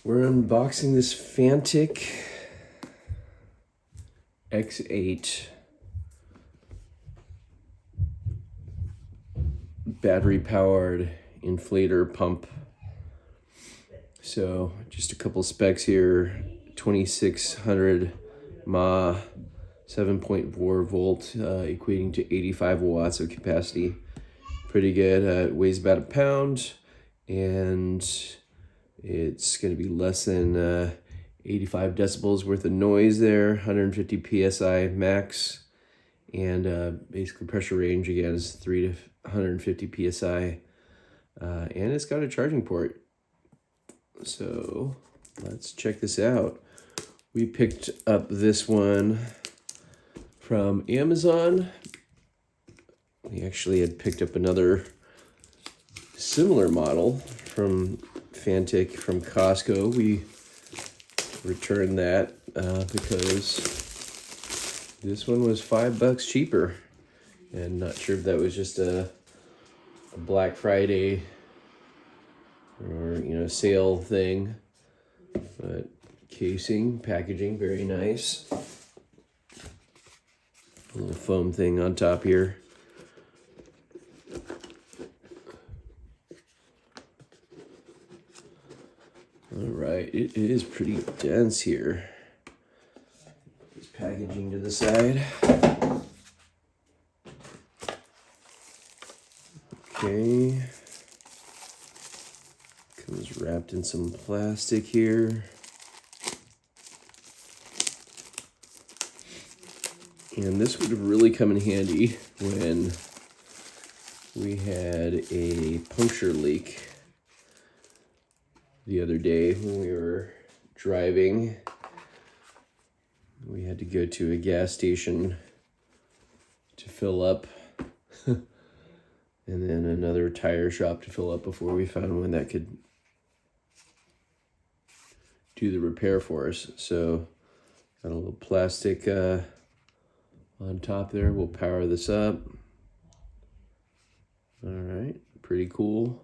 We're unboxing this Fanttik X8 battery powered inflator pump. So just a couple specs here. 2600 mAh, 7.4 volt, equating to 85 watts of capacity. Pretty good. It weighs about a pound, and it's going to be less than 85 decibels worth of noise there, 150 psi max, and basically pressure range again is 3 to 150 psi, and it's got a charging port. So let's check this out. We picked up this one from Amazon. We actually had picked up another similar model from Fanttik from Costco. We returned that because this one was $5 cheaper, and not sure if that was just a Black Friday or sale thing. But casing, packaging, very nice. A little foam thing on top here. All right, it is pretty dense here. This packaging to the side. Okay. Comes wrapped in some plastic here. And this would have really come in handy when we had a puncture leak the other day when we were driving. We had to go to a gas station to fill up and then another tire shop to fill up before we found one that could do the repair for us. So got a little plastic on top there. We'll power this up. All right, pretty cool.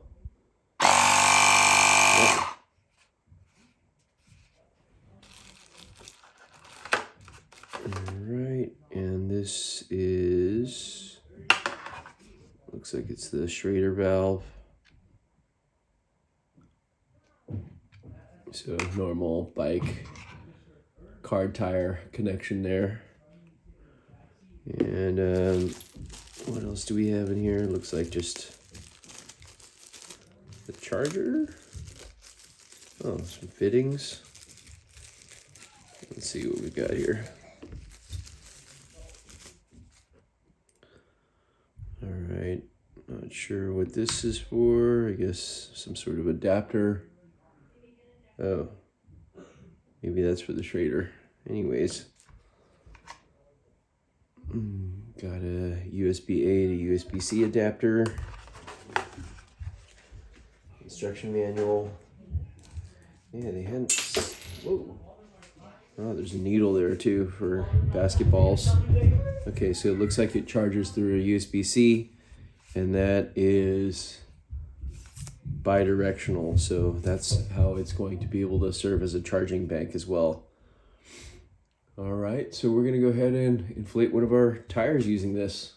Alright, and this is, looks like it's the Schrader valve. So normal bike car tire connection there. And what else do we have in here? Looks like just the charger. Oh, some fittings. Let's see what we got here. All right, not sure what this is for. I guess some sort of adapter. Oh, maybe that's for the Schrader. Anyways, got a USB-A to USB-C adapter. Instruction manual. Yeah, they hadn't. Whoa. Oh, there's a needle there too for basketballs. Okay, so it looks like it charges through a USB-C, and that is bi-directional. So that's how it's going to be able to serve as a charging bank as well. All right, so we're gonna go ahead and inflate one of our tires using this.